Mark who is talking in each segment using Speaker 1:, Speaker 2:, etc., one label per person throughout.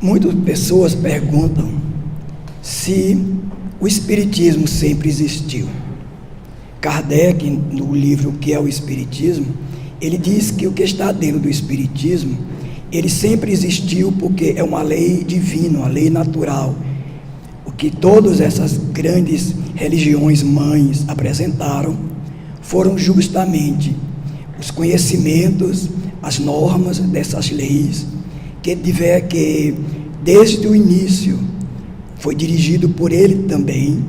Speaker 1: Muitas pessoas perguntam se o Espiritismo sempre existiu. Kardec, no livro O que é o Espiritismo, ele diz que o que está dentro do Espiritismo, ele sempre existiu porque é uma lei divina, uma lei natural. O que todas essas grandes religiões mães apresentaram foram justamente os conhecimentos, as normas dessas leis, que desde o início foi dirigido por ele também,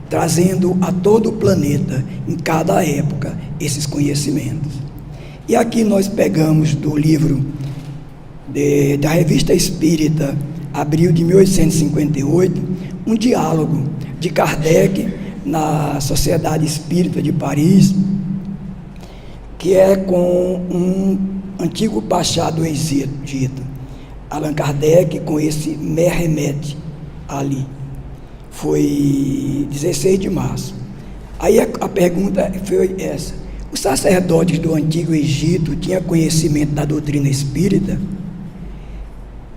Speaker 1: trazendo a todo o planeta, em cada época, esses conhecimentos. E aqui nós pegamos do livro da Revista Espírita, abril de 1858, um diálogo de Kardec na Sociedade Espírita de Paris, que é com um antigo pachá do Egito, Allan Kardec, com esse Mehemet Ali. Foi 16 de março. Aí a pergunta foi essa: os sacerdotes do Antigo Egito tinham conhecimento da doutrina espírita?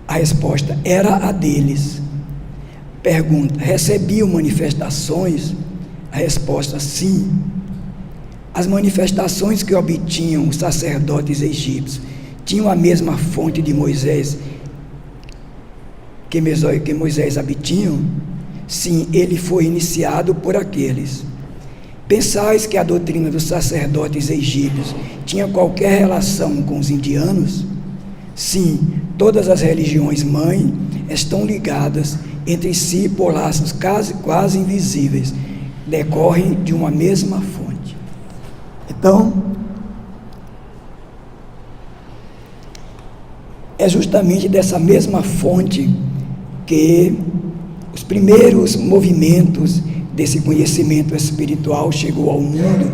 Speaker 1: A resposta era a deles. Pergunta: recebiam manifestações? A resposta: sim. As manifestações que obtinham os sacerdotes egípcios tinham a mesma fonte de Moisés que Moisés obtinham? Sim, ele foi iniciado por aqueles. Pensais que a doutrina dos sacerdotes egípcios tinha qualquer relação com os indianos? Sim, todas as religiões mãe estão ligadas entre si por laços quase invisíveis, decorrem de uma mesma fonte. Então, é justamente dessa mesma fonte que os primeiros movimentos desse conhecimento espiritual chegou ao mundo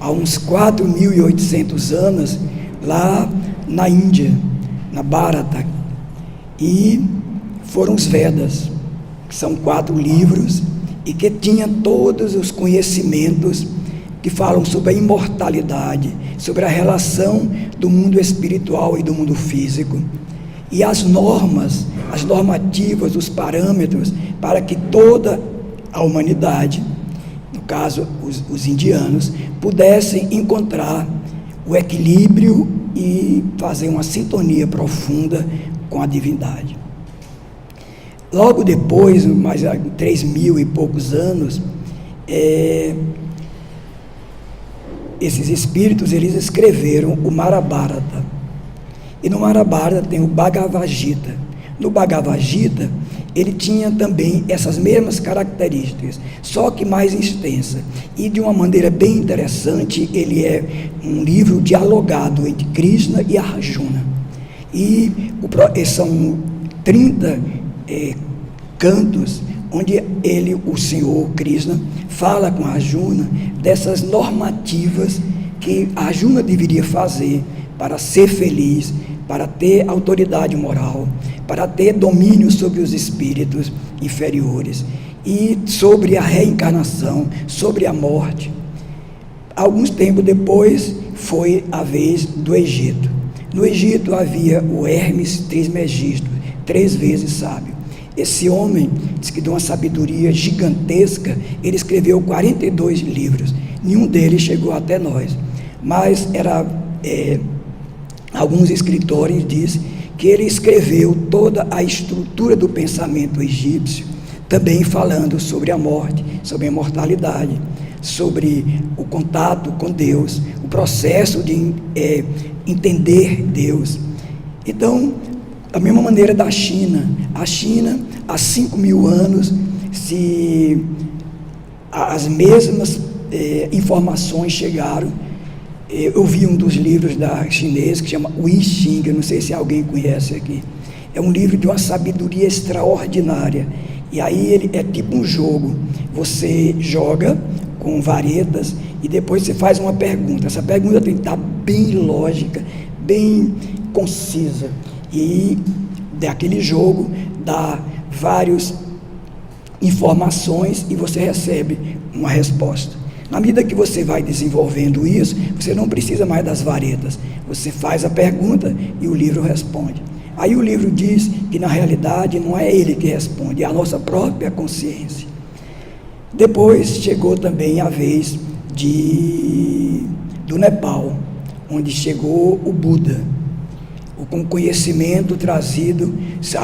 Speaker 1: há uns 4.800 anos, lá na Índia, na Bharata, e foram os Vedas, que são 4 livros e que tinham todos os conhecimentos que falam sobre a imortalidade, sobre a relação do mundo espiritual e do mundo físico, e as normas, as normativas, os parâmetros para que toda a humanidade, no caso os indianos, pudessem encontrar o equilíbrio e fazer uma sintonia profunda com a divindade. Logo depois, mais de 3.000 e poucos anos, esses espíritos, eles escreveram o Mahabharata. E no Mahabharata tem o Bhagavad Gita. No Bhagavad Gita, ele tinha também essas mesmas características, só que mais extensa. E de uma maneira bem interessante, ele é um livro dialogado entre Krishna e Arjuna. E são 30 cantos, onde o Senhor Krishna fala com Arjuna dessas normativas que Arjuna deveria fazer para ser feliz, para ter autoridade moral, para ter domínio sobre os espíritos inferiores e sobre a reencarnação, sobre a morte. Alguns tempos depois foi a vez do Egito. No Egito havia o Hermes Trismegisto, 3 vezes sábio. Esse homem, diz que de uma sabedoria gigantesca, ele escreveu 42 livros, nenhum deles chegou até nós, mas alguns escritores dizem que ele escreveu toda a estrutura do pensamento egípcio, também falando sobre a morte, sobre a imortalidade, sobre o contato com Deus, o processo de entender Deus. Então, da mesma maneira da China, a China, há 5.000 anos, as mesmas informações chegaram. Eu vi um dos livros da chinesa que chama I Ching, eu não sei se alguém conhece aqui. É um livro de uma sabedoria extraordinária. E aí ele é tipo um jogo. Você joga com varetas e depois você faz uma pergunta. Essa pergunta tem que estar bem lógica, bem concisa. E daquele jogo dá várias informações e você recebe uma resposta. Na medida que você vai desenvolvendo isso, você não precisa mais das varetas. Você faz a pergunta e o livro responde. Aí o livro diz que na realidade não é ele que responde, é a nossa própria consciência. Depois chegou também a vez do Nepal, onde chegou o Buda, com conhecimento trazido.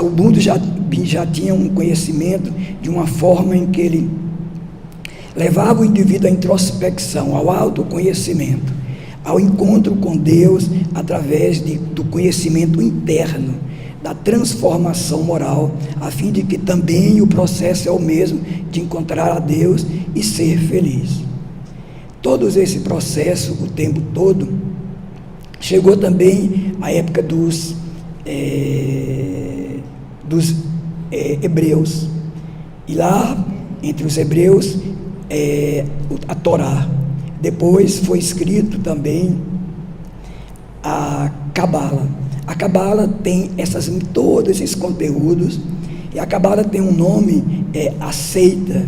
Speaker 1: O Buda já tinha um conhecimento de uma forma em que ele levava o indivíduo à introspecção, ao autoconhecimento, ao encontro com Deus através do conhecimento interno, da transformação moral, a fim de que também o processo é o mesmo de encontrar a Deus e ser feliz. Todo esse processo, o tempo todo, chegou também a época dos hebreus, e lá entre os hebreus a Torá. Depois foi escrito também a Cabala. A Cabala tem todos esses conteúdos, e a Cabala tem um nome, aceita,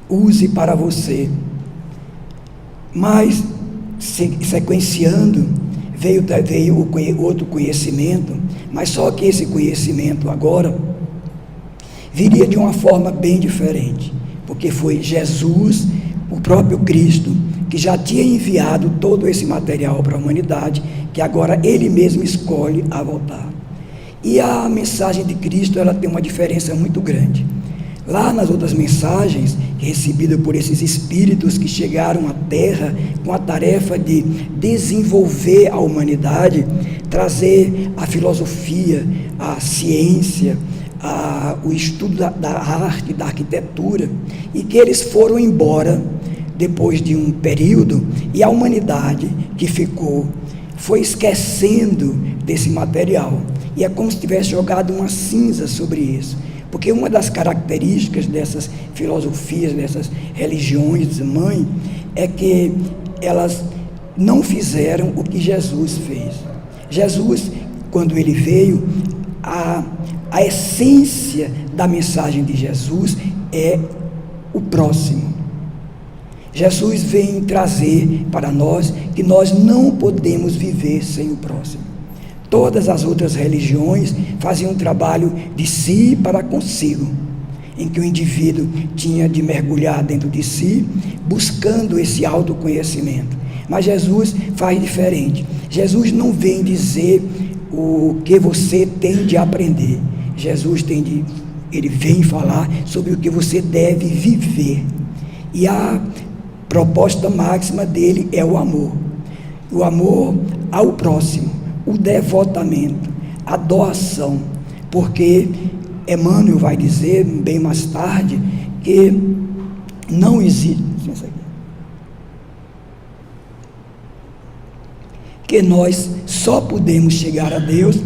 Speaker 1: use para você. Mas, sequenciando, veio outro conhecimento, mas só que esse conhecimento agora viria de uma forma bem diferente, porque foi Jesus, o próprio Cristo, que já tinha enviado todo esse material para a humanidade, que agora ele mesmo escolhe a voltar. E a mensagem de Cristo, ela tem uma diferença muito grande. Lá nas outras mensagens, recebidas por esses espíritos que chegaram à Terra com a tarefa de desenvolver a humanidade, trazer a filosofia, a ciência, o estudo da arte, da arquitetura, e que eles foram embora depois de um período, e a humanidade que foi esquecendo desse material, e é como se tivesse jogado uma cinza sobre isso, porque uma das características dessas filosofias, dessas religiões mãe, é que elas não fizeram o que Jesus fez. Jesus, quando ele veio, a essência da mensagem de Jesus é o próximo. Jesus vem trazer para nós que nós não podemos viver sem o próximo. Todas as outras religiões faziam um trabalho de si para consigo, em que o indivíduo tinha de mergulhar dentro de si, buscando esse autoconhecimento. Mas Jesus faz diferente. Jesus não vem dizer o que você tem de aprender. Jesus ele vem falar sobre o que você deve viver. E a proposta máxima dele é o amor ao próximo, o devotamento, a doação, porque Emmanuel vai dizer bem mais tarde que não existe, que nós só podemos chegar a Deus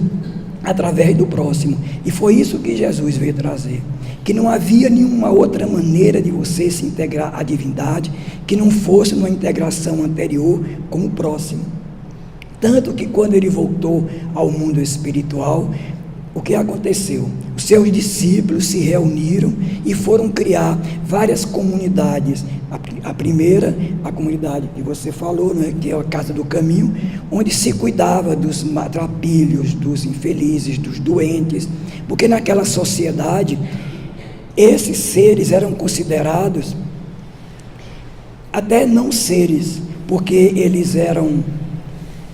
Speaker 1: através do próximo, e foi isso que Jesus veio trazer, que não havia nenhuma outra maneira de você se integrar à divindade, que não fosse uma integração anterior com o próximo. Tanto que quando ele voltou ao mundo espiritual, o que aconteceu? Os seus discípulos se reuniram e foram criar várias comunidades. A primeira, a comunidade que você falou, né, que é a Casa do Caminho, onde se cuidava dos maltrapilhos, dos infelizes, dos doentes, porque naquela sociedade, esses seres eram considerados até não seres, porque eles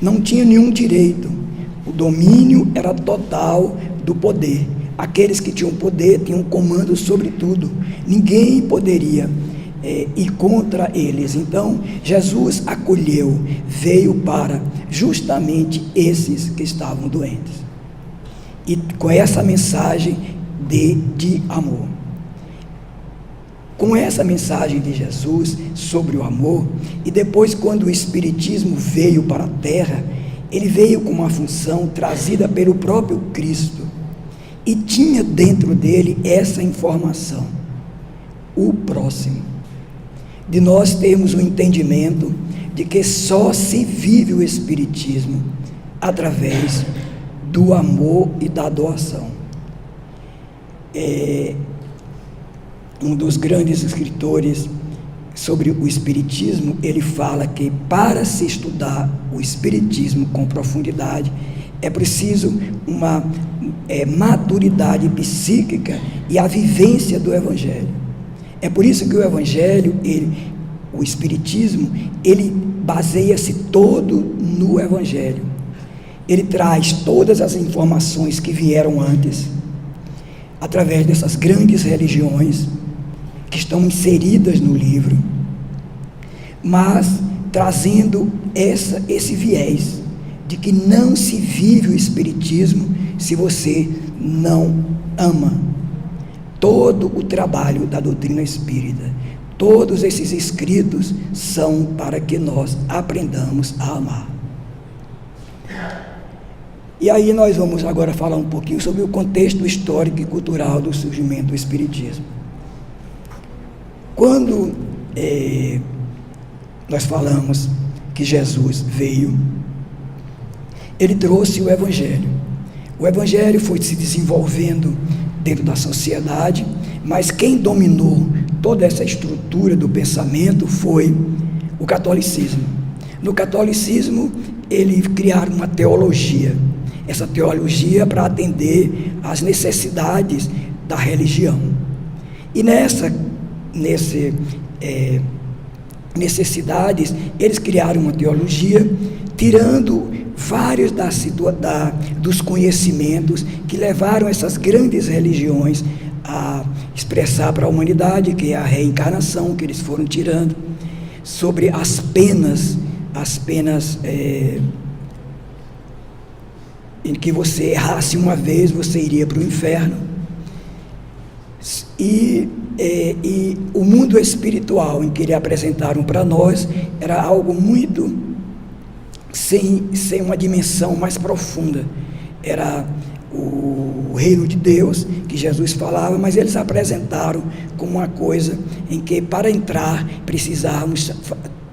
Speaker 1: não tinham nenhum direito. O domínio era total do poder. Aqueles que tinham poder tinham comando sobre tudo. Ninguém poderia ir contra eles. Então, Jesus acolheu, veio para justamente esses que estavam doentes. E com essa mensagem de amor. Com essa mensagem de Jesus sobre o amor, e depois quando o Espiritismo veio para a Terra, ele veio com uma função trazida pelo próprio Cristo, e tinha dentro dele essa informação, o próximo, de nós termos o entendimento de que só se vive o Espiritismo através do amor e da doação. Um dos grandes escritores sobre o Espiritismo, ele fala que para se estudar o Espiritismo com profundidade, É preciso uma maturidade psíquica e a vivência do Evangelho. É por isso que o Evangelho, o Espiritismo, ele baseia-se todo no Evangelho. Ele traz todas as informações que vieram antes, através dessas grandes religiões que estão inseridas no livro, mas trazendo esse viés de que não se vive o Espiritismo se você não ama. Todo o trabalho da doutrina espírita, todos esses escritos são para que nós aprendamos a amar. E aí nós vamos agora falar um pouquinho sobre o contexto histórico e cultural do surgimento do Espiritismo. Quando nós falamos que Jesus veio, ele trouxe o Evangelho. O Evangelho foi se desenvolvendo dentro da sociedade, mas quem dominou toda essa estrutura do pensamento foi o catolicismo. No catolicismo, eles criaram uma teologia. Essa teologia para atender às necessidades da religião. E nessas necessidades, eles criaram uma teologia, tirando vários dos conhecimentos que levaram essas grandes religiões a expressar para a humanidade, que é a reencarnação, que eles foram tirando, sobre as penas em que você errasse uma vez, você iria para o inferno. E o mundo espiritual em que eles apresentaram para nós era algo muito sem uma dimensão mais profunda. Era o reino de Deus que Jesus falava, mas eles apresentaram como uma coisa em que para entrar precisávamos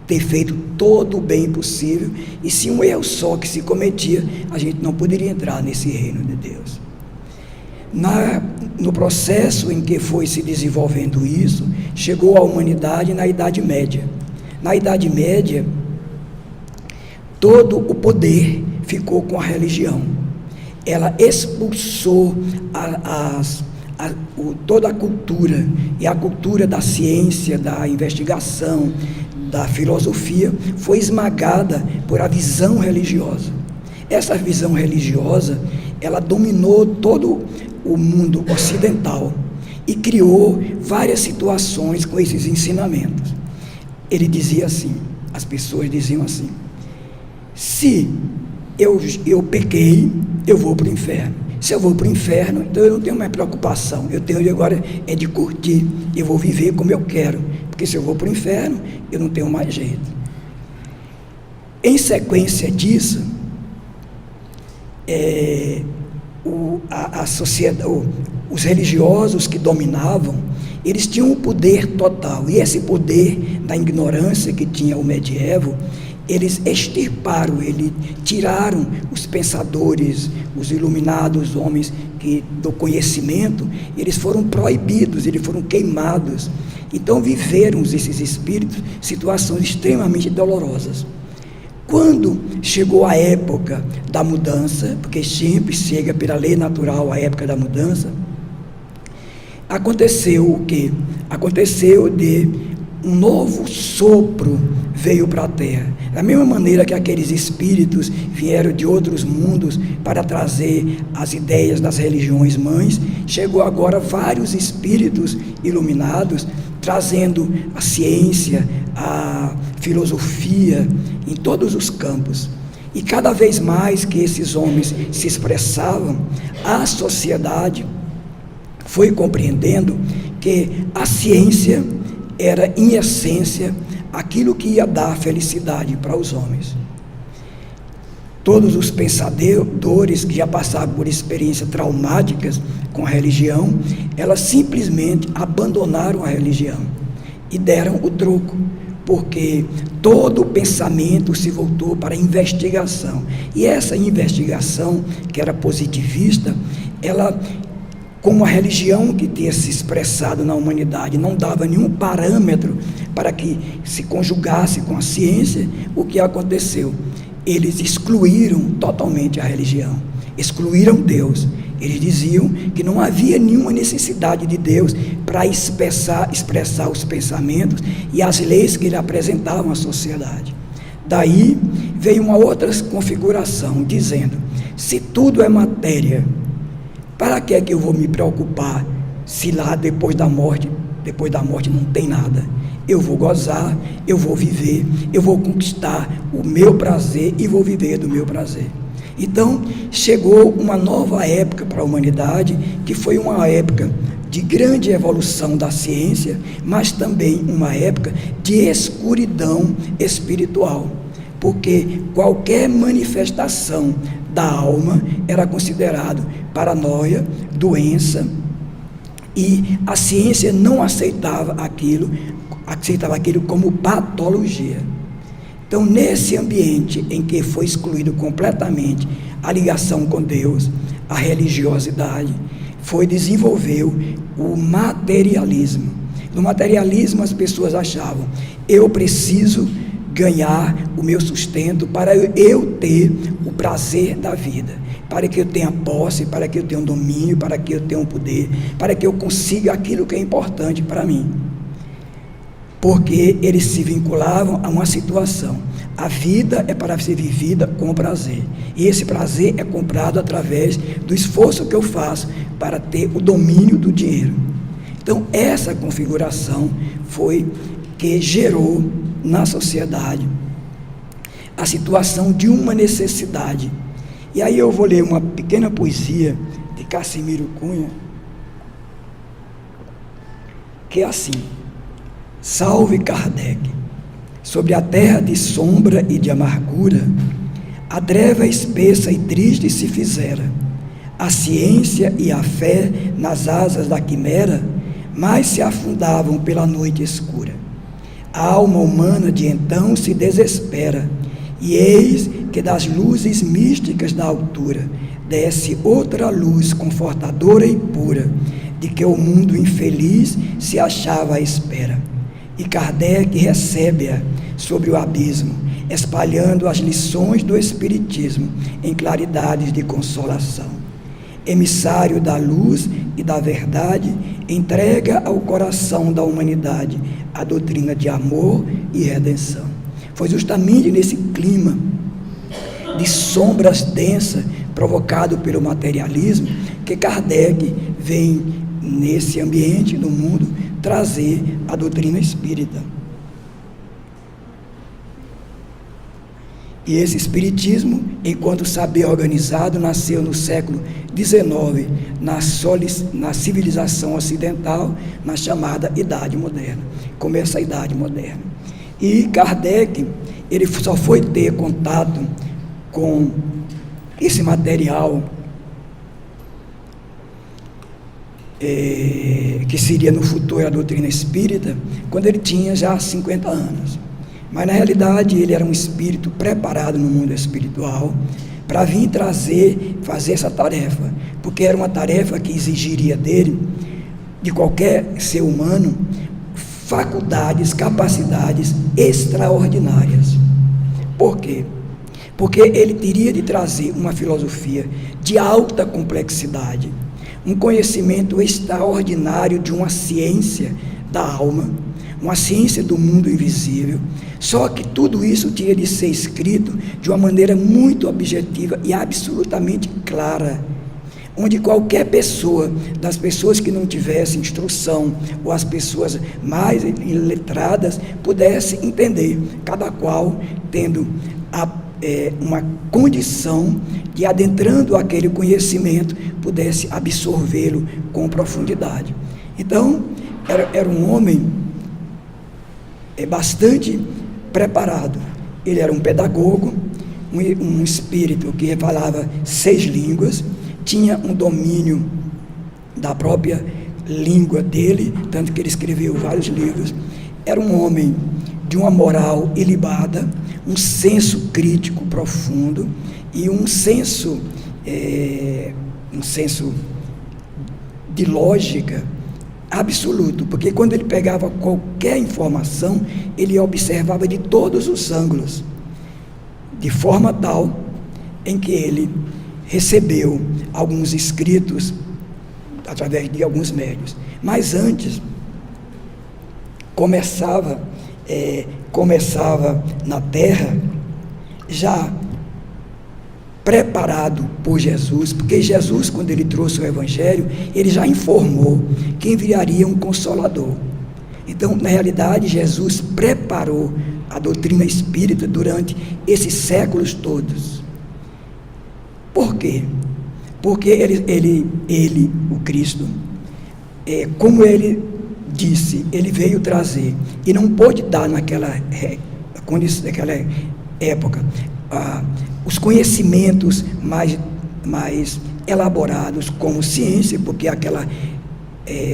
Speaker 1: ter feito todo o bem possível, e se um erro só que se cometia, a gente não poderia entrar nesse reino de Deus. No processo em que foi se desenvolvendo isso, chegou a humanidade na Idade Média. Na Idade Média, todo o poder ficou com a religião. Ela expulsou toda a cultura, e a cultura da ciência, da investigação, da filosofia, foi esmagada por a visão religiosa. Essa visão religiosa, ela dominou todo o mundo ocidental e criou várias situações com esses ensinamentos. Ele dizia assim, as pessoas diziam assim: se eu pequei, eu vou para o inferno. Se eu vou para o inferno, então eu não tenho mais preocupação, eu tenho agora de curtir, eu vou viver como eu quero, porque se eu vou para o inferno, eu não tenho mais jeito. Em sequência disso, a sociedade, os religiosos que dominavam, eles tinham um poder total, e esse poder da ignorância que tinha o medievo, eles extirparam, eles tiraram os pensadores, os iluminados, homens do conhecimento, eles foram proibidos, eles foram queimados. Então viveram esses espíritos situações extremamente dolorosas. Quando chegou a época da mudança, porque sempre chega pela lei natural a época da mudança, aconteceu o quê? Aconteceu de um novo sopro veio para a Terra. Da mesma maneira que aqueles espíritos vieram de outros mundos para trazer as ideias das religiões mães, chegou agora vários espíritos iluminados, trazendo a ciência, a filosofia, em todos os campos. E cada vez mais que esses homens se expressavam, a sociedade foi compreendendo que a ciência era, em essência, aquilo que ia dar felicidade para os homens. Todos os pensadores que já passaram por experiências traumáticas com a religião, elas simplesmente abandonaram a religião e deram o troco, porque todo o pensamento se voltou para a investigação. E essa investigação, que era positivista, ela, como a religião que tinha se expressado na humanidade não dava nenhum parâmetro para que se conjugasse com a ciência, o que aconteceu? eles excluíram totalmente a religião, excluíram Deus. Eles diziam que não havia nenhuma necessidade de Deus para expressar os pensamentos e as leis que ele apresentavam à sociedade. Daí veio uma outra configuração, dizendo: se tudo é matéria, para que é que eu vou me preocupar se lá depois da morte não tem nada? Eu vou gozar, eu vou viver, eu vou conquistar o meu prazer e vou viver do meu prazer. Então, chegou uma nova época para a humanidade, que foi uma época de grande evolução da ciência, mas também uma época de escuridão espiritual, porque qualquer manifestação da alma era considerado paranoia, doença, e a ciência não aceitava aquilo como patologia. Então, nesse ambiente em que foi excluído completamente a ligação com Deus, a religiosidade, desenvolveu o materialismo. No materialismo, as pessoas achavam: eu preciso ganhar o meu sustento para eu ter o prazer da vida, para que eu tenha posse, para que eu tenha um domínio, para que eu tenha um poder, para que eu consiga aquilo que é importante para mim. Porque eles se vinculavam a uma situação: a vida é para ser vivida com prazer, e esse prazer é comprado através do esforço que eu faço para ter o domínio do dinheiro. Então, essa configuração foi que gerou na sociedade a situação de uma necessidade. E aí eu vou ler uma pequena poesia de Cassimiro Cunha, que é assim: salve Kardec, sobre a terra de sombra e de amargura, a treva espessa e triste se fizera, a ciência e a fé nas asas da quimera mais se afundavam pela noite escura. A alma humana de então se desespera, e eis que das luzes místicas da altura desce outra luz confortadora e pura, de que o mundo infeliz se achava à espera. E Kardec recebe-a sobre o abismo, espalhando as lições do Espiritismo em claridades de consolação. Emissário da luz e da verdade, entrega ao coração da humanidade a doutrina de amor e redenção. Foi justamente nesse clima de sombras densas provocado pelo materialismo que Kardec vem nesse ambiente do mundo trazer a doutrina espírita. E esse espiritismo, enquanto saber organizado, nasceu no século XIX, na civilização ocidental, na chamada Idade Moderna. Começa a Idade Moderna. E Kardec, ele só foi ter contato com esse material que seria no futuro a doutrina espírita, quando ele tinha já 50 anos. Mas na realidade ele era um espírito preparado no mundo espiritual para vir fazer essa tarefa, porque era uma tarefa que exigiria dele, de qualquer ser humano, faculdades, capacidades extraordinárias. Por quê? Porque ele teria de trazer uma filosofia de alta complexidade, um conhecimento extraordinário de uma ciência da alma, uma ciência do mundo invisível. Só que tudo isso tinha de ser escrito de uma maneira muito objetiva e absolutamente clara, onde qualquer pessoa, das pessoas que não tivessem instrução, ou as pessoas mais iletradas, pudesse entender, cada qual tendo uma condição de, adentrando aquele conhecimento, pudesse absorvê-lo com profundidade. Então, era um homem bastante preparado. Ele era um pedagogo, um espírito que falava 6 línguas, tinha um domínio da própria língua dele, tanto que ele escreveu vários livros. Era um homem de uma moral ilibada, um senso crítico profundo e um senso de lógica absoluto, porque quando ele pegava qualquer informação, ele observava de todos os ângulos, de forma tal em que ele recebeu alguns escritos através de alguns médios. Mas antes, começava na terra já preparado por Jesus, porque Jesus, quando ele trouxe o Evangelho, ele já informou que enviaria um Consolador. Então, na realidade, Jesus preparou a doutrina espírita durante esses séculos todos. Por quê? Porque ele, o Cristo, como ele disse, ele veio trazer, e não pôde dar naquela época, os conhecimentos mais elaborados como ciência, porque aquela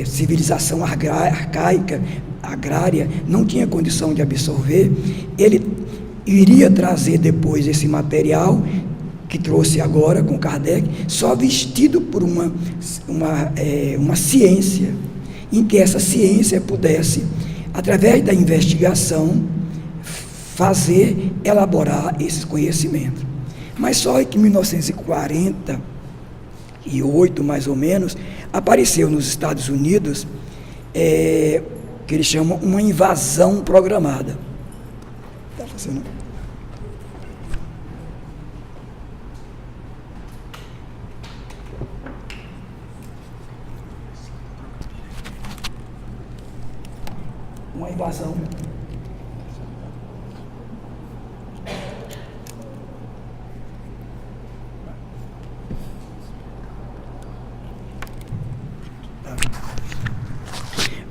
Speaker 1: civilização arcaica, agrária, não tinha condição de absorver. Ele iria trazer depois esse material que trouxe agora com Kardec, só vestido por uma ciência, em que essa ciência pudesse, através da investigação, elaborar esses conhecimentos. Mas só em 1948, mais ou menos, apareceu nos Estados Unidos, que eles chamam uma invasão programada. Está funcionando? Uma invasão.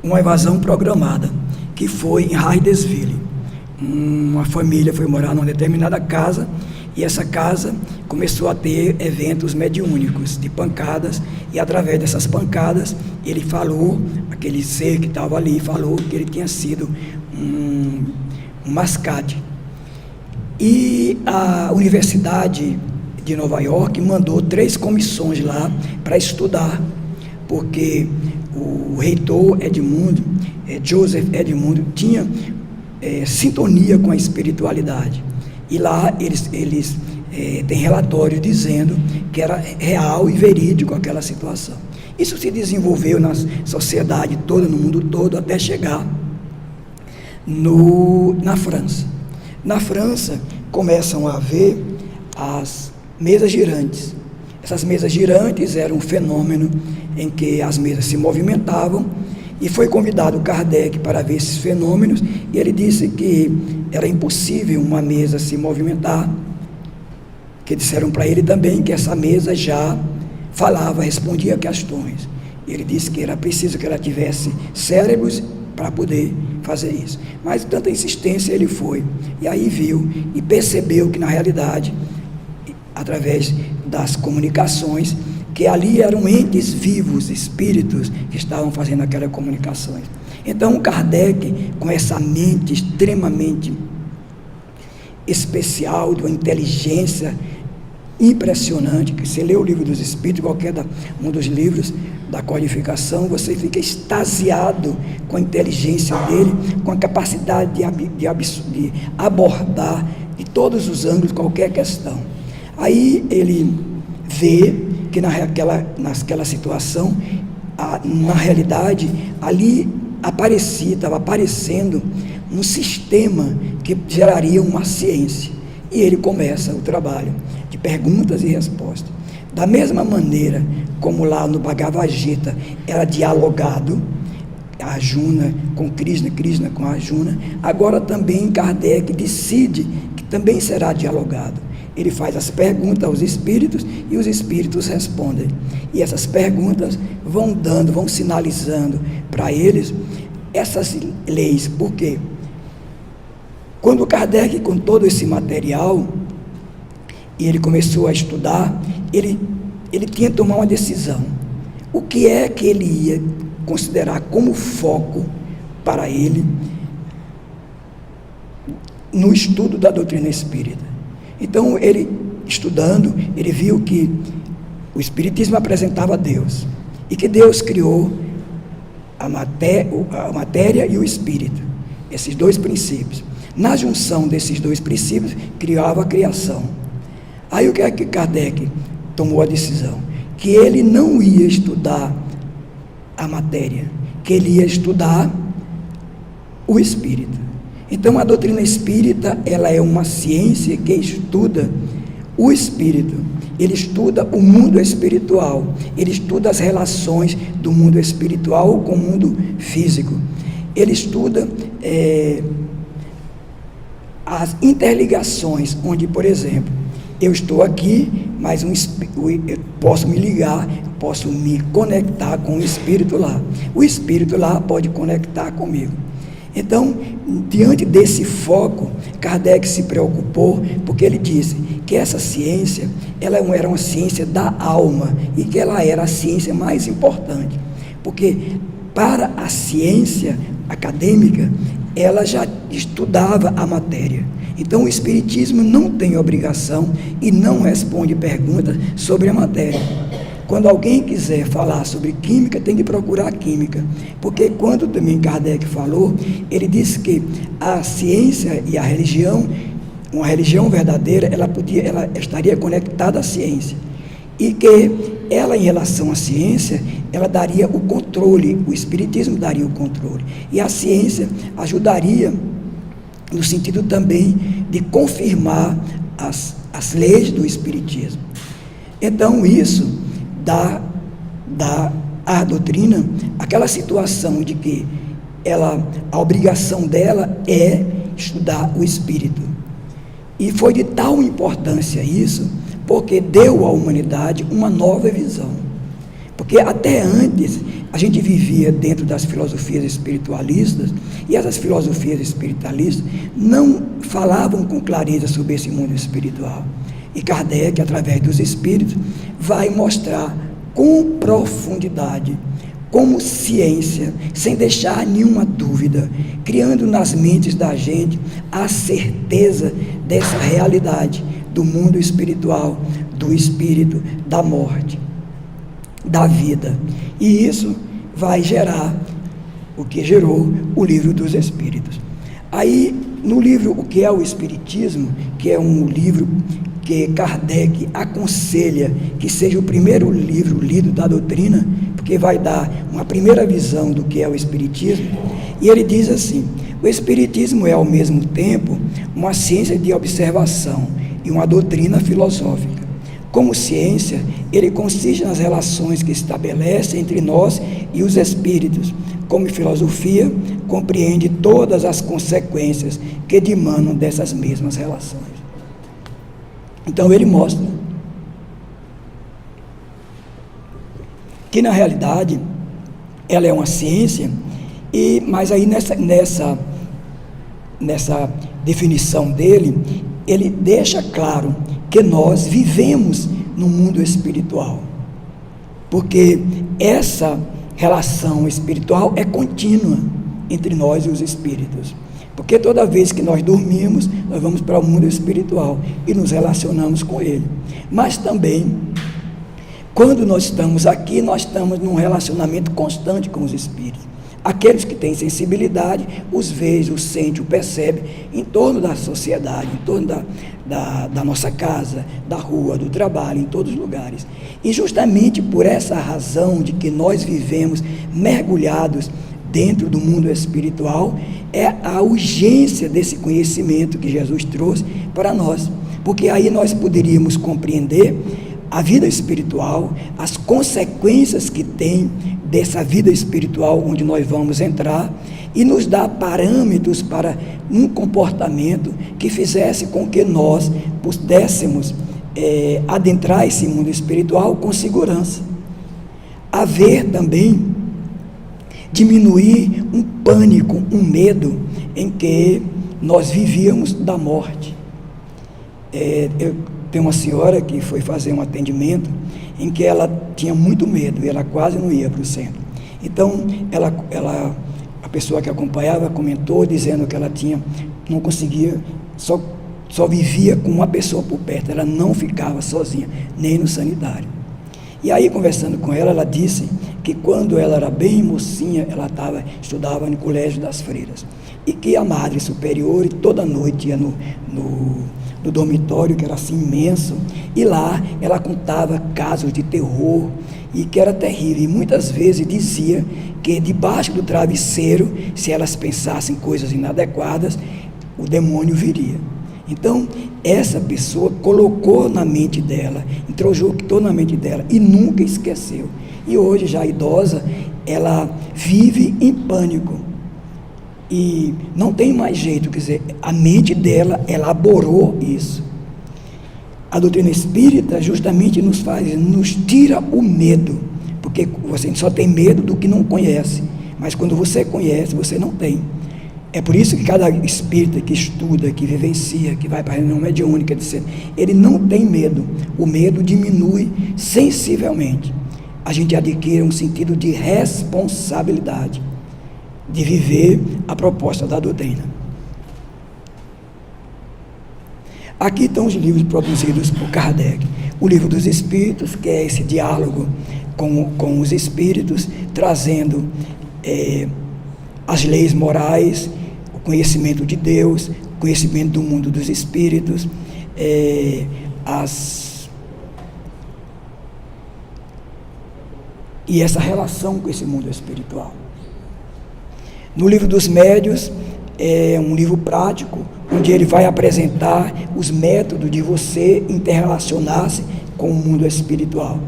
Speaker 1: Uma invasão programada, que foi em Hydesville. Uma família foi morar numa determinada casa, e essa casa começou a ter eventos mediúnicos, de pancadas, e através dessas pancadas, ele falou, aquele ser que estava ali, falou que ele tinha sido um mascate. E a Universidade de Nova York mandou 3 comissões lá para estudar, porque o reitor Joseph Edmundo, tinha sintonia com a espiritualidade. E lá eles têm relatórios dizendo que era real e verídico aquela situação. Isso se desenvolveu na sociedade toda, no mundo todo, até chegar na França. Na França, começam a haver as mesas girantes. Essas mesas girantes eram um fenômeno em que as mesas se movimentavam, e foi convidado Kardec para ver esses fenômenos, e ele disse que era impossível uma mesa se movimentar, que disseram para ele também que essa mesa já falava, respondia questões. Ele disse que era preciso que ela tivesse cérebros para poder fazer isso. Mas tanta insistência ele foi, e aí viu e percebeu que na realidade, através das comunicações, que ali eram entes vivos, espíritos, que estavam fazendo aquelas comunicações. Então Kardec, com essa mente extremamente especial, de uma inteligência impressionante, que você lê o Livro dos Espíritos, qualquer um dos livros da codificação, você fica extasiado com a inteligência dele, com a capacidade de abordar de todos os ângulos qualquer questão. Aí ele vê que naquela situação, na realidade, ali estava aparecendo um sistema que geraria uma ciência. E ele começa o trabalho de perguntas e respostas. Da mesma maneira como lá no Bhagavad Gita era dialogado, Arjuna com Krishna, Krishna com Arjuna, agora também Kardec decide que também será dialogado. Ele faz as perguntas aos espíritos e os espíritos respondem. E essas perguntas vão sinalizando para eles essas leis. Por quê? Quando Kardec, com todo esse material, e ele começou a estudar, ele tinha que tomar uma decisão. O que é que ele ia considerar como foco para ele no estudo da doutrina espírita? Então, ele, estudando, ele viu que o Espiritismo apresentava Deus, e que Deus criou a matéria e o espírito, esses 2 princípios. Na junção desses dois princípios, criava a criação. Aí o que é que Kardec tomou a decisão? Que ele não ia estudar a matéria, que ele ia estudar o espírito. Então a doutrina espírita, ela é uma ciência que estuda o espírito, ele estuda o mundo espiritual, ele estuda as relações do mundo espiritual com o mundo físico, ele estuda as interligações, onde, por exemplo, eu estou aqui, mas eu posso me ligar, posso me conectar com o espírito lá. O espírito lá pode conectar comigo. Então, diante desse foco, Kardec se preocupou, porque ele disse que essa ciência, ela era uma ciência da alma, e que ela era a ciência mais importante, porque para a ciência acadêmica, ela já estudava a matéria. Então o Espiritismo não tem obrigação e não responde perguntas sobre a matéria. Quando alguém quiser falar sobre química, tem que procurar química, porque quando também Kardec falou, ele disse que a ciência e a religião, uma religião verdadeira, ela estaria conectada à ciência, e que ela, em relação à ciência, ela daria o controle, o Espiritismo daria o controle, e a ciência ajudaria no sentido também de confirmar as leis do Espiritismo. Então isso dá à doutrina aquela situação de que a obrigação dela é estudar o Espírito. E foi de tal importância isso, porque deu à humanidade uma nova visão. Porque até antes a gente vivia dentro das filosofias espiritualistas, e essas filosofias espiritualistas não falavam com clareza sobre esse mundo espiritual. E Kardec, através dos espíritos, vai mostrar com profundidade, como ciência, sem deixar nenhuma dúvida, criando nas mentes da gente a certeza dessa realidade do mundo espiritual, do espírito, da morte, da vida. E isso vai gerar o que gerou o Livro dos Espíritos. Aí, no livro O que é o Espiritismo, que é um livro que Kardec aconselha que seja o primeiro livro lido da doutrina, porque vai dar uma primeira visão do que é o Espiritismo, e ele diz assim: o Espiritismo é ao mesmo tempo uma ciência de observação e uma doutrina filosófica. Como ciência, ele consiste nas relações que estabelece entre nós e os espíritos. Como filosofia, compreende todas as consequências que dimanam dessas mesmas relações. Então ele mostra que na realidade ela é uma ciência, mas aí nessa definição dele, ele deixa claro que nós vivemos no mundo espiritual, porque essa relação espiritual é contínua entre nós e os espíritos, porque toda vez que nós dormimos, nós vamos para o mundo espiritual e nos relacionamos com ele, mas também quando nós estamos aqui, nós estamos num relacionamento constante com os espíritos. Aqueles que têm sensibilidade, os vê, os sente, os percebe em torno da sociedade, em torno da nossa casa, da rua, do trabalho, em todos os lugares. E justamente por essa razão de que nós vivemos mergulhados dentro do mundo espiritual, é a urgência desse conhecimento que Jesus trouxe para nós. Porque aí nós poderíamos compreender a vida espiritual, as consequências que tem dessa vida espiritual onde nós vamos entrar, e nos dá parâmetros para um comportamento que fizesse com que nós pudéssemos adentrar esse mundo espiritual com segurança. Haver também, diminuir um pânico, um medo em que nós vivíamos da morte. Tem uma senhora que foi fazer um atendimento em que ela tinha muito medo e ela quase não ia para o centro. Então, a pessoa que acompanhava comentou dizendo que ela não conseguia, só vivia com uma pessoa por perto, ela não ficava sozinha, nem no sanitário. E aí, conversando com ela, ela disse que quando ela era bem mocinha, ela estudava no colégio das freiras. e que a Madre Superior toda noite ia no dormitório, que era assim imenso, e lá ela contava casos de terror, e que era terrível, e muitas vezes dizia que debaixo do travesseiro, se elas pensassem coisas inadequadas, o demônio viria. Então, essa pessoa colocou na mente dela, introjectou na mente dela, e nunca esqueceu. E hoje, já idosa, ela vive em pânico, e não tem mais jeito, quer dizer, a mente dela elaborou isso. A doutrina espírita justamente nos tira o medo, porque você só tem medo do que não conhece, mas quando você conhece, você não tem. É por isso que cada espírita que estuda, que vivencia, que vai para a reunião mediúnica, ele não tem medo. O medo diminui sensivelmente. A gente adquire um sentido de responsabilidade, de viver a proposta da doutrina. Aqui estão os livros produzidos por Kardec. O Livro dos Espíritos, que é esse diálogo com os espíritos, trazendo as leis morais, o conhecimento de Deus, o conhecimento do mundo dos espíritos, e essa relação com esse mundo espiritual. No Livro dos Médiuns, é um livro prático, onde ele vai apresentar os métodos de você interrelacionar-se com o mundo espiritual.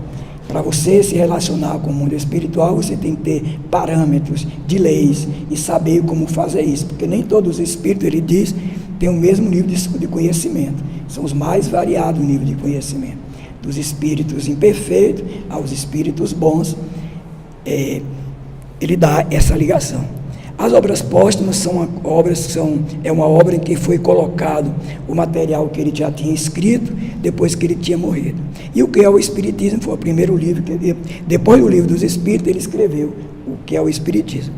Speaker 1: Para você se relacionar com o mundo espiritual, você tem que ter parâmetros de leis e saber como fazer isso, porque nem todos os espíritos, ele diz, têm o mesmo nível de conhecimento. São os mais variados níveis de conhecimento. Dos espíritos imperfeitos aos espíritos bons, ele dá essa ligação. As obras póstumas é uma obra em que foi colocado o material que ele já tinha escrito depois que ele tinha morrido. E o que é o Espiritismo foi o primeiro livro que depois do Livro dos Espíritos ele escreveu o que é o Espiritismo.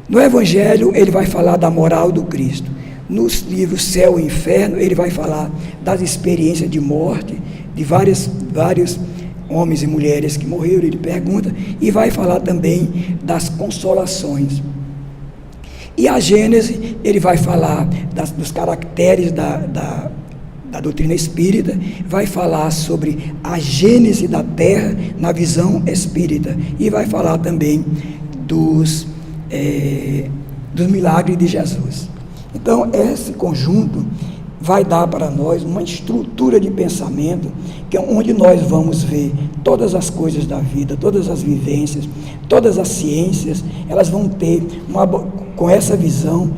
Speaker 1: No Evangelho ele vai falar da moral do Cristo. Nos livros Céu e Inferno ele vai falar das experiências de morte de vários homens e mulheres que morreram, ele pergunta, e vai falar também das consolações. E a Gênese, ele vai falar dos caracteres da doutrina espírita, vai falar sobre a gênese da Terra na visão espírita, e vai falar também dos milagres de Jesus. Então, esse conjunto vai dar para nós uma estrutura de pensamento, que é onde nós vamos ver todas as coisas da vida, todas as vivências, todas as ciências, elas vão ter, com essa visão,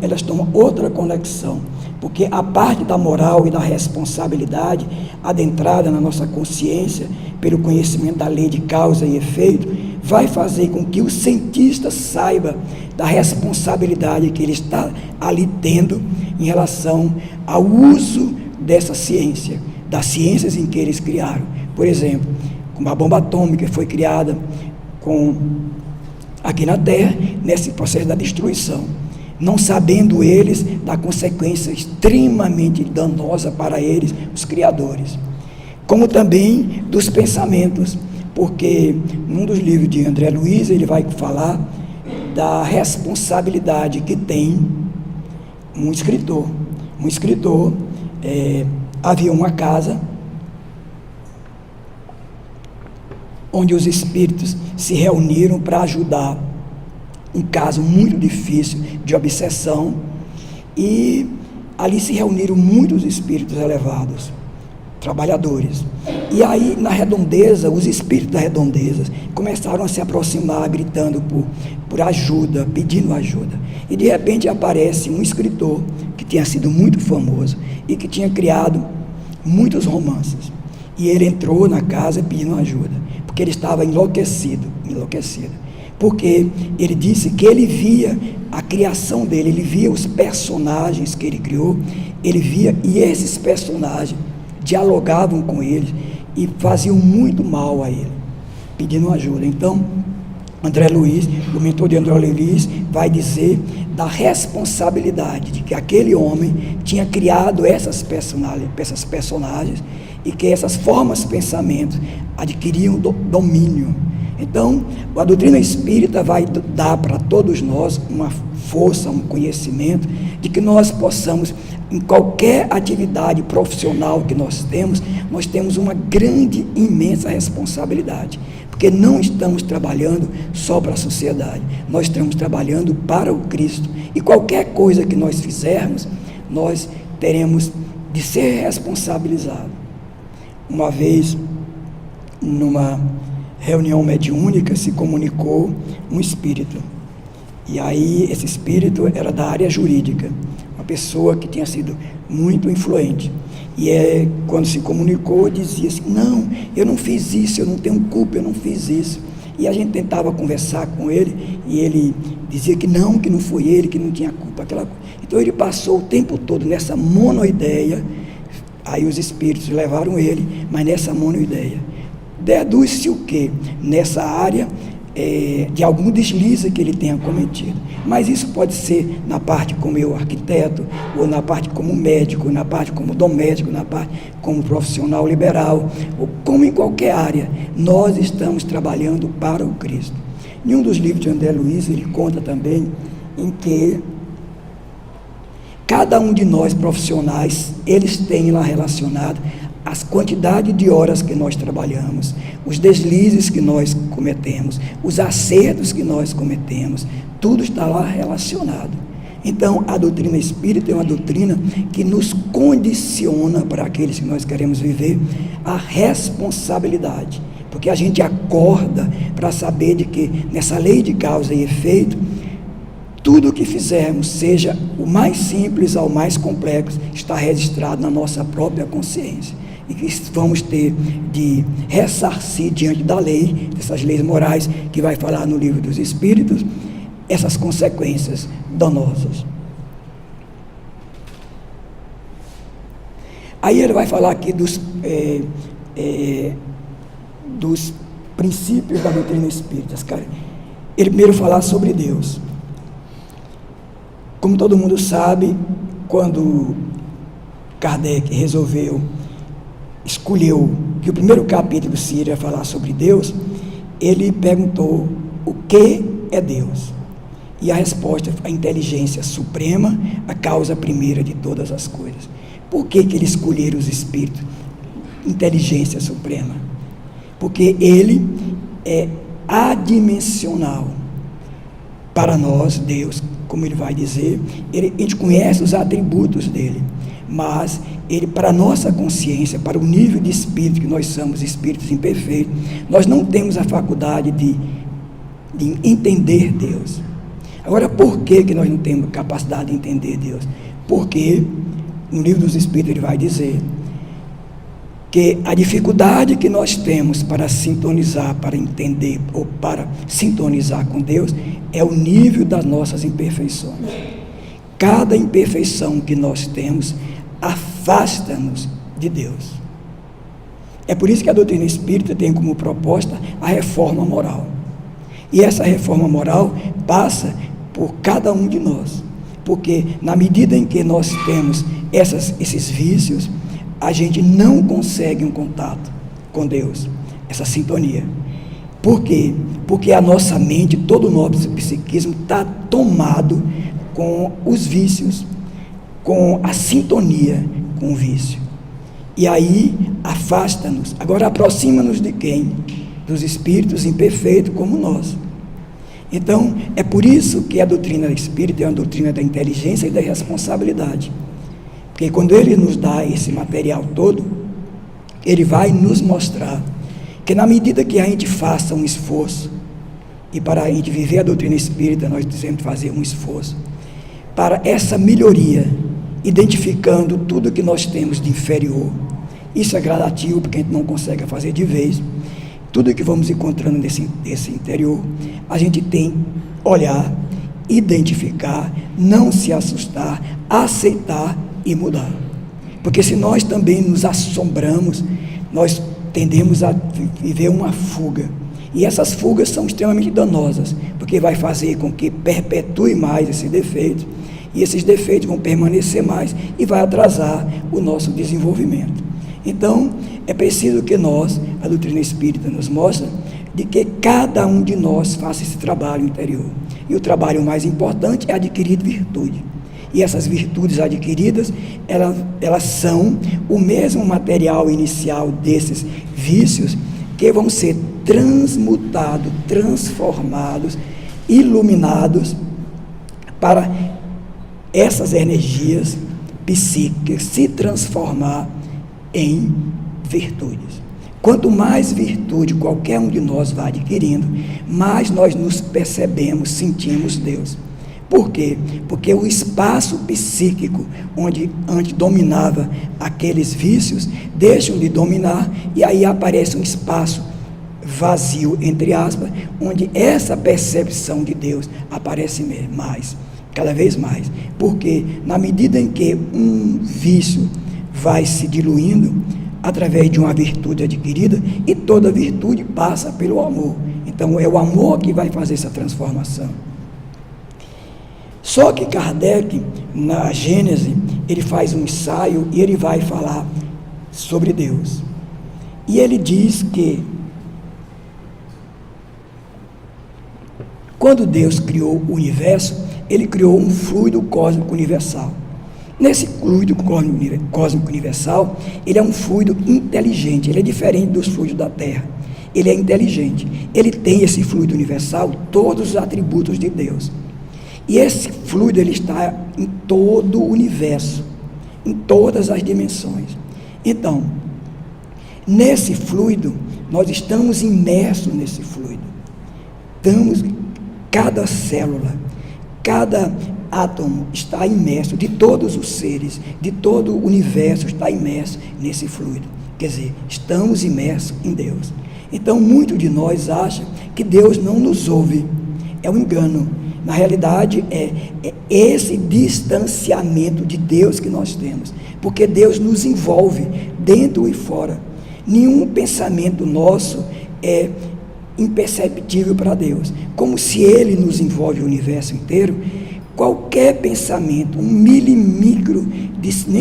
Speaker 1: elas tomam outra conexão, porque a parte da moral e da responsabilidade, adentrada na nossa consciência, pelo conhecimento da lei de causa e efeito, vai fazer com que o cientista saiba da responsabilidade que ele está ali tendo em relação ao uso dessa ciência, das ciências em que eles criaram. Por exemplo, como a bomba atômica foi criada aqui na Terra, nesse processo da destruição, não sabendo eles da consequência extremamente danosa para eles, os criadores, como também dos pensamentos, porque num dos livros de André Luiz ele vai falar da responsabilidade que tem um escritor. Havia uma casa onde os espíritos se reuniram para ajudar um caso muito difícil de obsessão, e ali se reuniram muitos espíritos elevados, trabalhadores. E aí, na redondeza, os espíritos da redondeza começaram a se aproximar, gritando por ajuda, pedindo ajuda. E de repente aparece um escritor que tinha sido muito famoso e que tinha criado muitos romances. E ele entrou na casa pedindo ajuda, porque ele estava enlouquecido. Porque ele disse que ele via a criação dele, ele via os personagens que ele criou, ele via, e esses personagens dialogavam com ele e faziam muito mal a ele, pedindo ajuda. Então, André Luiz, o mentor de André Luiz, vai dizer da responsabilidade de que aquele homem tinha criado essas personagens e que essas formas de pensamento adquiriam domínio. Então, a doutrina espírita vai dar para todos nós uma força, um conhecimento de que nós possamos, em qualquer atividade profissional que nós temos uma grande, imensa responsabilidade, porque não estamos trabalhando só para a sociedade, nós estamos trabalhando para o Cristo, e qualquer coisa que nós fizermos, nós teremos de ser responsabilizados. Uma vez, numa reunião mediúnica, se comunicou um espírito, e aí esse espírito era da área jurídica, uma pessoa que tinha sido muito influente, e quando se comunicou, dizia assim: não, eu não fiz isso, eu não tenho culpa, eu não fiz isso. E a gente tentava conversar com ele, e ele dizia que não foi ele, que não tinha culpa, aquela coisa. Então ele passou o tempo todo nessa monoideia. Aí os espíritos levaram ele, mas nessa monoideia. Deduz-se o quê? Nessa área de algum deslize que ele tenha cometido. Mas isso pode ser na parte como eu, arquiteto, ou na parte como médico, na parte como doméstico, na parte como profissional liberal, ou como em qualquer área. Nós estamos trabalhando para o Cristo. Em um dos livros de André Luiz, ele conta também em que cada um de nós profissionais, eles têm lá relacionado as quantidades de horas que nós trabalhamos, os deslizes que nós cometemos, os acertos que nós cometemos, tudo está lá relacionado. Então, a doutrina espírita é uma doutrina que nos condiciona, para aqueles que nós queremos viver, a responsabilidade, porque a gente acorda para saber de que nessa lei de causa e efeito, tudo o que fizermos, seja o mais simples ao mais complexo, está registrado na nossa própria consciência. E que vamos ter de ressarcir diante da lei, dessas leis morais, que vai falar no livro dos Espíritos, essas consequências danosas. Aí ele vai falar aqui dos princípios da doutrina espírita. Ele primeiro falar sobre Deus. Como todo mundo sabe, quando Kardec escolheu que o primeiro capítulo se iria falar sobre Deus, ele perguntou: o que é Deus? E a resposta foi a inteligência suprema, a causa primeira de todas as coisas. Por que ele escolheu os espíritos? Inteligência suprema. Porque ele é adimensional. Para nós, Deus, como ele vai dizer, a gente conhece os atributos dele, mas ele, para a nossa consciência, para o nível de espírito que nós somos, espíritos imperfeitos, nós não temos a faculdade de entender Deus. Agora, por que nós não temos capacidade de entender Deus? Porque no livro dos Espíritos ele vai dizer que a dificuldade que nós temos para sintonizar, para entender ou para sintonizar com Deus é o nível das nossas imperfeições. Cada imperfeição que nós temos afasta-nos de Deus. É por isso que a doutrina espírita tem como proposta a reforma moral. E essa reforma moral passa por cada um de nós, porque na medida em que nós temos esses vícios, a gente não consegue um contato com Deus, essa sintonia. Por quê? Porque a nossa mente, todo o nosso psiquismo está tomado com os vícios, com a sintonia com o vício. E aí afasta-nos. Agora aproxima-nos de quem? Dos espíritos imperfeitos como nós. Então, é por isso que a doutrina espírita é uma doutrina da inteligência e da responsabilidade. Porque quando ele nos dá esse material todo, ele vai nos mostrar que na medida que a gente faça um esforço, e para a gente viver a doutrina espírita, nós temos que fazer um esforço, para essa melhoria, identificando tudo que nós temos de inferior. Isso é gradativo, porque a gente não consegue fazer de vez. Tudo que vamos encontrando nesse interior, a gente tem que olhar, identificar, não se assustar, aceitar e mudar. Porque se nós também nos assombramos, nós tendemos a viver uma fuga. E essas fugas são extremamente danosas, porque vai fazer com que perpetue mais esse defeito, e esses defeitos vão permanecer mais e vai atrasar o nosso desenvolvimento. Então, é preciso que nós, a doutrina espírita nos mostra, de que cada um de nós faça esse trabalho interior. E o trabalho mais importante é adquirir virtude. E essas virtudes adquiridas, elas são o mesmo material inicial desses vícios, que vão ser transmutados, transformados, iluminados, para essas energias psíquicas se transformar em virtudes. Quanto mais virtude qualquer um de nós vai adquirindo, mais nós nos percebemos, sentimos Deus. Por quê? Porque o espaço psíquico, onde antes dominava aqueles vícios, deixam de dominar, e aí aparece um espaço vazio, entre aspas, onde essa percepção de Deus aparece mais, cada vez mais. Porque na medida em que um vício vai se diluindo, através de uma virtude adquirida, e toda virtude passa pelo amor. Então é o amor que vai fazer essa transformação. Só que Kardec, na Gênese, ele faz um ensaio e ele vai falar sobre Deus. E ele diz que quando Deus criou o universo, ele criou um fluido cósmico universal. Nesse fluido cósmico universal, ele é um fluido inteligente, ele é diferente dos fluidos da Terra. Ele é inteligente, ele tem esse fluido universal, todos os atributos de Deus. E esse fluido, ele está em todo o universo, em todas as dimensões. Então, nesse fluido, nós estamos imersos nesse fluido. Cada célula, cada átomo está imerso, de todos os seres, de todo o universo está imerso nesse fluido. Quer dizer, estamos imersos em Deus. Então, muitos de nós acham que Deus não nos ouve. É um engano. Na realidade, é esse distanciamento de Deus que nós temos, porque Deus nos envolve dentro e fora. Nenhum pensamento nosso é imperceptível para Deus. Como se Ele nos envolve o universo inteiro, qualquer pensamento, nem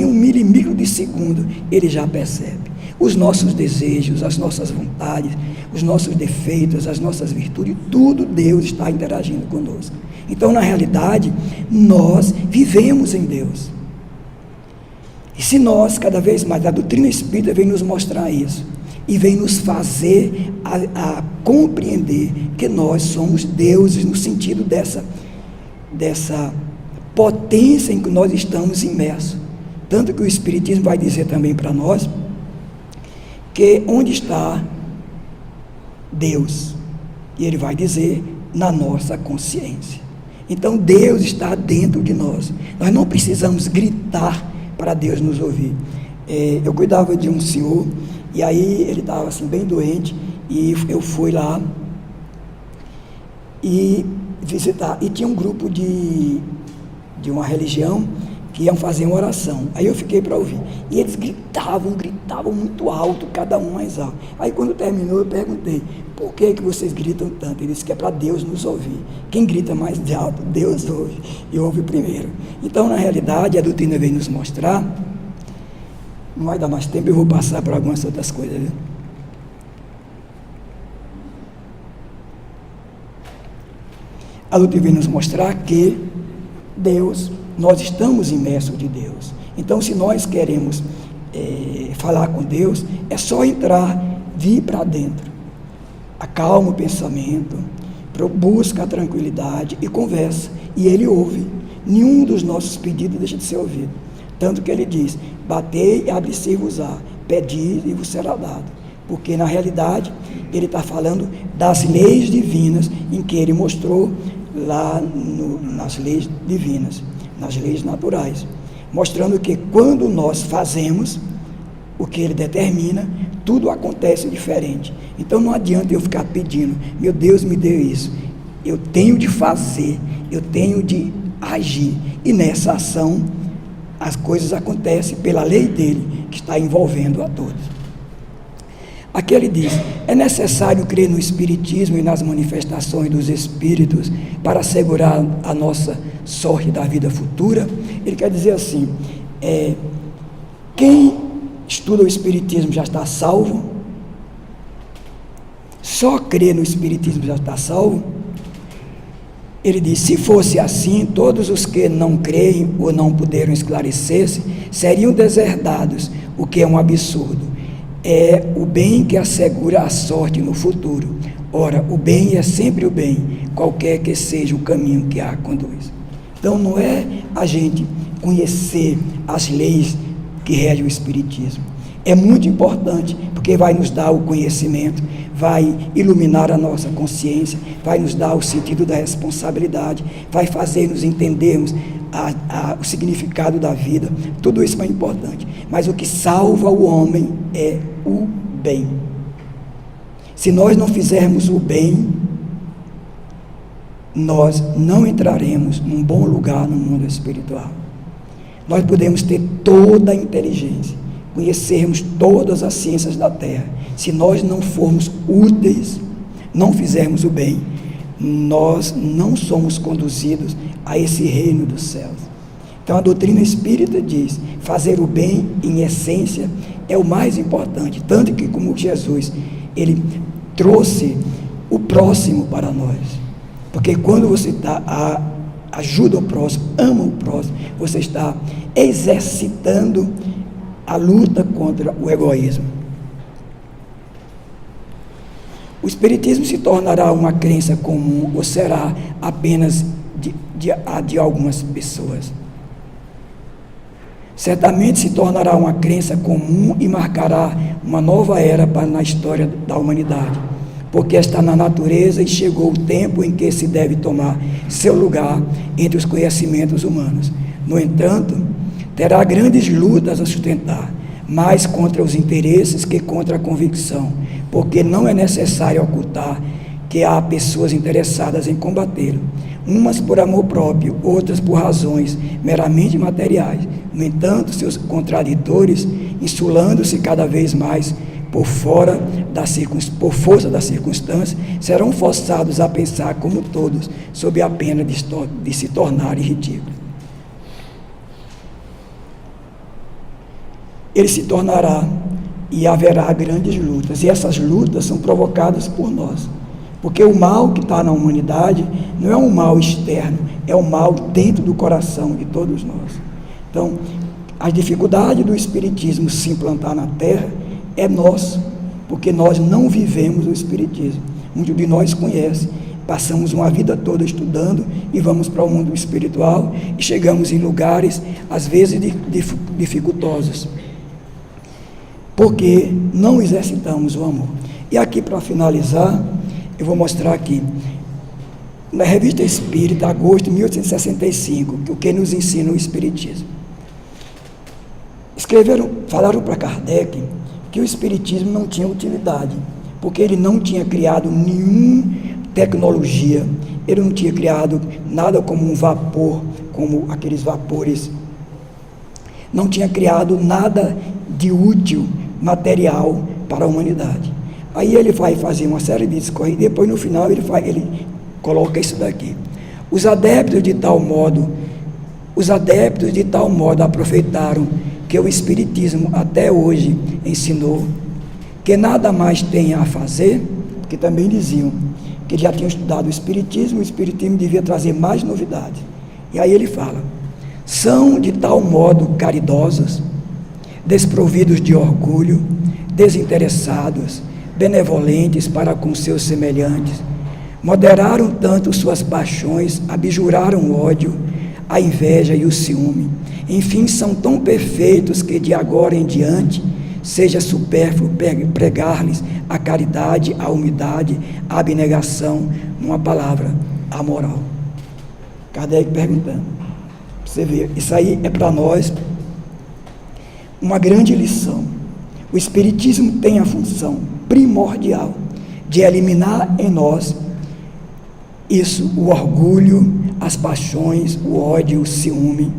Speaker 1: um milímetro de segundo, Ele já percebe. Os nossos desejos, as nossas vontades, os nossos defeitos, as nossas virtudes, tudo Deus está interagindo conosco. Então, na realidade, nós vivemos em Deus. E se nós, cada vez mais, a doutrina espírita vem nos mostrar isso, e vem nos fazer a compreender que nós somos deuses, no sentido dessa potência em que nós estamos imersos. Tanto que o Espiritismo vai dizer também para nós, que onde está Deus? E ele vai dizer, na nossa consciência. Então Deus está dentro de nós. Nós não precisamos gritar para Deus nos ouvir. Eu cuidava de um senhor, e aí ele estava assim bem doente, e eu fui lá e visitar, e tinha um grupo de uma religião que iam fazer uma oração. Aí eu fiquei para ouvir, e eles gritavam muito alto, cada um mais alto. Aí quando terminou, eu perguntei, por que vocês gritam tanto? Ele disse que é para Deus nos ouvir. Quem grita mais de alto, Deus ouve, e ouve primeiro. Então, na realidade, a doutrina vem nos mostrar, não vai dar mais tempo, eu vou passar para algumas outras coisas, viu? A doutrina vem nos mostrar que Deus, nós estamos imersos de Deus. Então, se nós queremos falar com Deus, é só entrar, vir para dentro. Acalma o pensamento, busca a tranquilidade e conversa. E Ele ouve. Nenhum dos nossos pedidos deixa de ser ouvido. Tanto que Ele diz, batei e abre-se-vos-á, pedi e vos será dado. Porque, na realidade, Ele está falando das leis divinas em que Ele mostrou lá nas leis divinas, nas leis naturais, mostrando que quando nós fazemos o que Ele determina, tudo acontece diferente. Então não adianta eu ficar pedindo, meu Deus me deu isso. Eu tenho de fazer, eu tenho de agir, e nessa ação as coisas acontecem pela lei dele, que está envolvendo a todos. Aqui ele diz, é necessário crer no Espiritismo e nas manifestações dos Espíritos para assegurar a nossa sorte da vida futura. Ele quer dizer assim, quem estuda o Espiritismo já está salvo? só crer no Espiritismo já está salvo? Ele diz: se fosse assim, todos os que não creem ou não puderam esclarecer-se seriam deserdados, o que é um absurdo. É o bem que assegura a sorte no futuro. Ora, o bem é sempre o bem, qualquer que seja o caminho que a conduz. Então não é a gente conhecer as leis que regem o Espiritismo. É muito importante, porque vai nos dar o conhecimento, vai iluminar a nossa consciência, vai nos dar o sentido da responsabilidade, vai fazer nos entendermos o significado da vida. Tudo isso é importante, mas o que salva o homem é o bem. Se nós não fizermos o bem, nós não entraremos num bom lugar no mundo espiritual. Nós podemos ter toda a inteligência, conhecermos todas as ciências da terra, se nós não formos úteis, não fizermos o bem, nós não somos conduzidos a esse reino dos céus. Então a doutrina espírita diz: fazer o bem em essência é o mais importante, tanto que, como Jesus, ele trouxe o próximo para nós, porque quando você ajuda o próximo, ama o próximo, você está exercitando a luta contra o egoísmo. O Espiritismo se tornará uma crença comum ou será apenas de algumas pessoas? Certamente se tornará uma crença comum e marcará uma nova era na história da humanidade, porque está na natureza e chegou o tempo em que se deve tomar seu lugar entre os conhecimentos humanos. No entanto, terá grandes lutas a sustentar, mais contra os interesses que contra a convicção, porque não é necessário ocultar que há pessoas interessadas em combatê-lo, umas por amor próprio, outras por razões meramente materiais. No entanto, seus contraditores, insulando-se cada vez mais por força da circunstância, serão forçados a pensar como todos, sob a pena de se tornarem ridículos. Ele se tornará e haverá grandes lutas, e essas lutas são provocadas por nós, porque o mal que está na humanidade não é um mal externo, é um mal dentro do coração de todos nós. Então, a dificuldade do Espiritismo se implantar na Terra é nossa, porque nós não vivemos o Espiritismo. Muitos de nós conhecem, passamos uma vida toda estudando e vamos para o mundo espiritual e chegamos em lugares, às vezes, dificultosos, porque não exercitamos o amor. E aqui, para finalizar, eu vou mostrar aqui, na Revista Espírita, agosto de 1865, o que nos ensina o Espiritismo. Falaram para Kardec que o Espiritismo não tinha utilidade, porque ele não tinha criado nenhuma tecnologia, ele não tinha criado nada como um vapor, como aqueles vapores, não tinha criado nada de útil, material para a humanidade. Aí ele vai fazer uma série de discursos e depois no final ele coloca isso daqui. Os adeptos de tal modo aproveitaram que o Espiritismo até hoje ensinou que nada mais tenha a fazer, porque também diziam que já tinham estudado o Espiritismo devia trazer mais novidades. E aí ele fala: são de tal modo caridosos, desprovidos de orgulho, desinteressados, benevolentes para com seus semelhantes, moderaram tanto suas paixões, abjuraram o ódio, a inveja e o ciúme. Enfim, são tão perfeitos que de agora em diante seja supérfluo pregar-lhes a caridade, a humildade, a abnegação, numa palavra, a moral. Kardec perguntando. Você vê, isso aí é para nós uma grande lição. O Espiritismo tem a função primordial de eliminar em nós isso, o orgulho, as paixões, o ódio, o ciúme,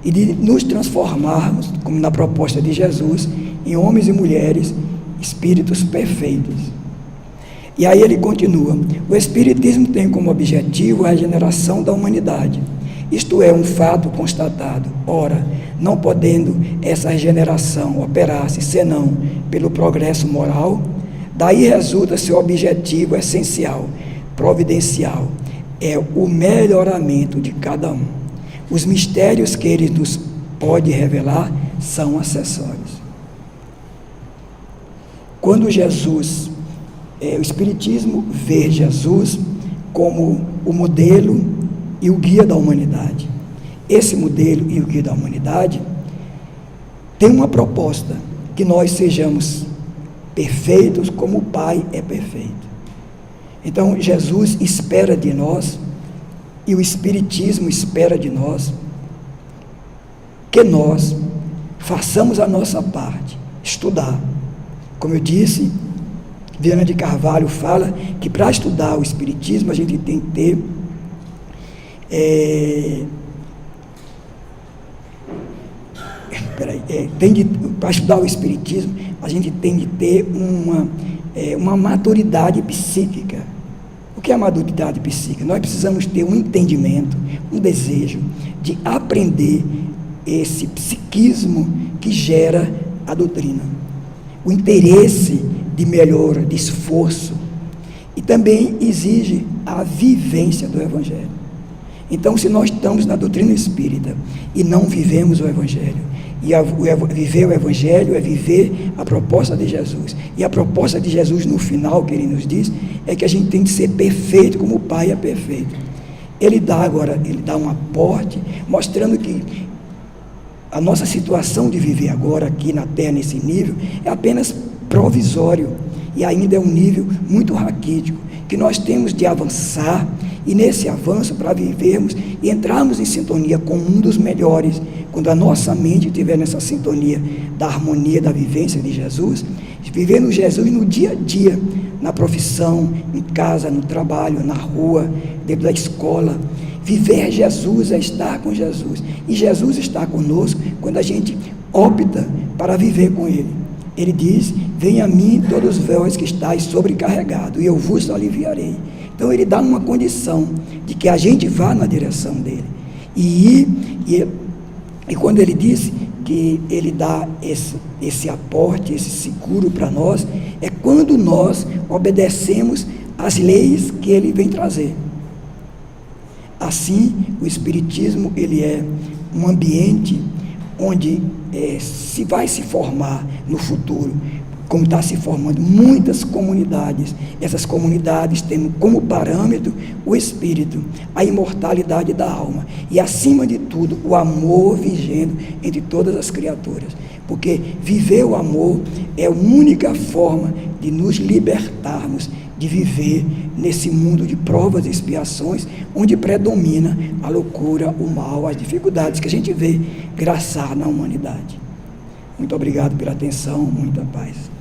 Speaker 1: e de nos transformarmos, como na proposta de Jesus, em homens e mulheres, espíritos perfeitos. E aí ele continua: o Espiritismo tem como objetivo a regeneração da humanidade. Isto é um fato constatado. Ora, não podendo essa regeneração operar-se senão pelo progresso moral, Daí resulta seu objetivo essencial, providencial, é o melhoramento de cada um. Os mistérios que ele nos pode revelar são acessórios. Quando Jesus, o Espiritismo vê Jesus como o modelo e o guia da humanidade. Esse modelo e o guia da humanidade tem uma proposta, que nós sejamos perfeitos como o Pai é perfeito. Então, Jesus espera de nós, e o Espiritismo espera de nós, que nós façamos a nossa parte, estudar. Como eu disse, Viana de Carvalho fala que para estudar o Espiritismo a gente tem que ter para estudar o Espiritismo a gente tem de ter uma maturidade psíquica. O que é a maturidade psíquica? Nós precisamos ter um entendimento, um desejo de aprender esse psiquismo que gera a doutrina, o interesse de melhora, de esforço, e também exige a vivência do Evangelho. Então, se nós estamos na doutrina espírita e não vivemos o Evangelho, e viver o Evangelho é viver a proposta de Jesus, e a proposta de Jesus no final, que ele nos diz, é que a gente tem que ser perfeito como o Pai é perfeito. Ele dá um aporte, mostrando que a nossa situação de viver agora aqui na Terra, nesse nível, é apenas provisório, e ainda é um nível muito raquítico, que nós temos de avançar, e nesse avanço, para vivermos e entrarmos em sintonia com um dos melhores, quando a nossa mente estiver nessa sintonia da harmonia, da vivência de Jesus, vivendo Jesus no dia a dia, na profissão, em casa, no trabalho, na rua, dentro da escola. Viver Jesus é estar com Jesus, e Jesus está conosco quando a gente opta para viver com Ele. Ele diz: venha a mim todos vós que estáis sobrecarregados, e eu vos aliviarei. Então ele dá uma condição de que a gente vá na direção dele. E quando ele diz que ele dá esse aporte, esse seguro para nós, é quando nós obedecemos às leis que ele vem trazer. Assim, o Espiritismo, ele é um ambiente onde se vai se formar no futuro, como está se formando muitas comunidades. Essas comunidades têm como parâmetro o espírito, a imortalidade da alma, e acima de tudo o amor vigendo entre todas as criaturas, porque viver o amor é a única forma de nos libertarmos de viver nesse mundo de provas e expiações, onde predomina a loucura, o mal, as dificuldades que a gente vê graçar na humanidade. Muito obrigado pela atenção, muita paz.